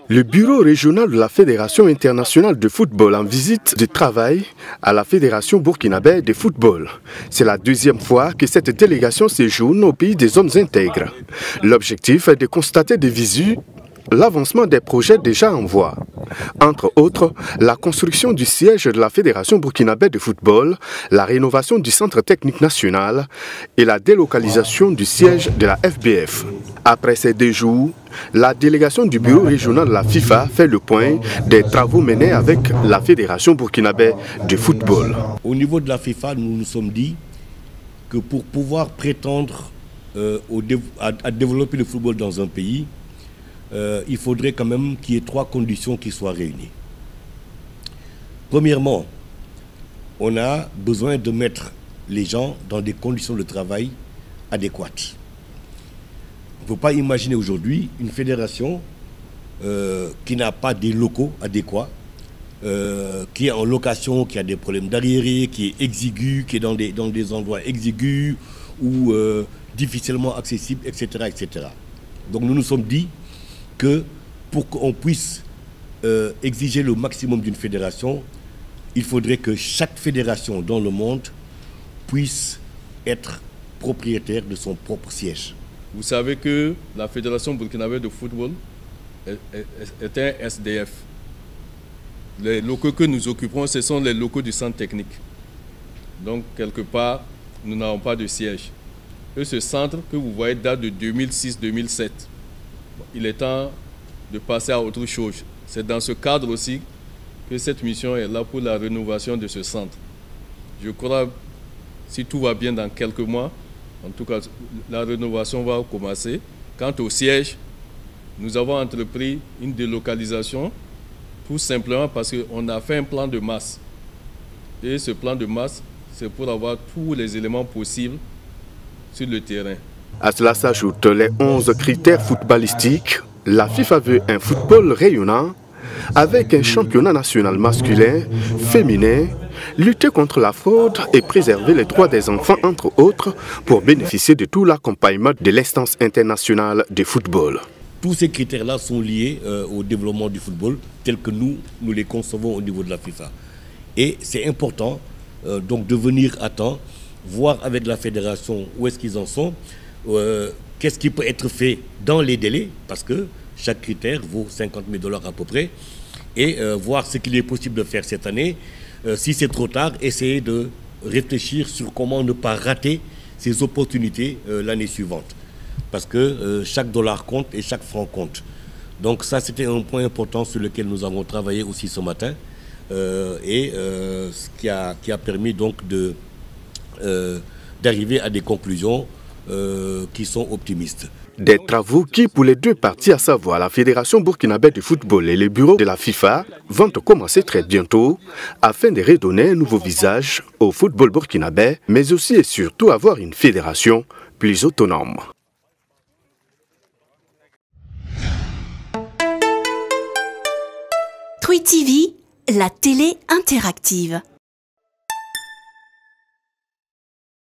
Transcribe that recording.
Le bureau régional de la Fédération internationale de football en visite de travail à la Fédération burkinabé de football. C'est la deuxième fois que cette délégation séjourne au pays des hommes intègres. L'objectif est de constater de visu l'avancement des projets déjà en voie. Entre autres, la construction du siège de la Fédération burkinabé de football, la rénovation du centre technique national et la délocalisation du siège de la FBF. Après ces 2 jours, la délégation du bureau régional de la FIFA fait le point des travaux menés avec la Fédération burkinabé de football. Au niveau de la FIFA, nous nous sommes dit que pour pouvoir prétendre à développer le football dans un pays, il faudrait quand même qu'il y ait 3 conditions qui soient réunies. Premièrement, on a besoin de mettre les gens dans des conditions de travail adéquates. On ne peut pas imaginer aujourd'hui une fédération qui n'a pas des locaux adéquats, qui est en location, qui a des problèmes d'arriérés, qui est exigu, qui est dans des endroits exigus ou difficilement accessibles, etc., etc. Donc nous nous sommes dit que pour qu'on puisse exiger le maximum d'une fédération, il faudrait que chaque fédération dans le monde puisse être propriétaire de son propre siège. Vous savez que la Fédération burkinabé de football est un SDF. Les locaux que nous occupons, ce sont les locaux du centre technique. Donc, quelque part, nous n'avons pas de siège. Et ce centre que vous voyez date de 2006-2007. Il est temps de passer à autre chose. C'est dans ce cadre aussi que cette mission est là pour la rénovation de ce centre. Je crois, si tout va bien dans quelques mois, en tout cas, la rénovation va commencer. Quant au siège, nous avons entrepris une délocalisation tout simplement parce qu'on a fait un plan de masse. Et ce plan de masse, c'est pour avoir tous les éléments possibles sur le terrain. À cela s'ajoutent les 11 critères footballistiques. La FIFA veut un football rayonnant avec un championnat national masculin, féminin, lutter contre la fraude et préserver les droits des enfants, entre autres, pour bénéficier de tout l'accompagnement de l'instance internationale de football. Tous ces critères-là sont liés au développement du football tel que nous les concevons au niveau de la FIFA. Et c'est important donc de venir à temps, voir avec la fédération où est-ce qu'ils en sont, qu'est-ce qui peut être fait dans les délais, parce que chaque critère vaut 50 000 $ à peu près, et voir ce qu'il est possible de faire cette année. Si c'est trop tard, essayer de réfléchir sur comment ne pas rater ces opportunités l'année suivante. Parce que chaque dollar compte et chaque franc compte. Donc ça, c'était un point important sur lequel nous avons travaillé aussi ce matin, ce qui a permis donc d'arriver à des conclusions qui sont optimistes. Des travaux qui, pour les 2 parties, à savoir la Fédération burkinabé de football et le bureau de la FIFA, vont commencer très bientôt afin de redonner un nouveau visage au football burkinabé, mais aussi et surtout avoir une fédération plus autonome. Twi TV, la télé interactive.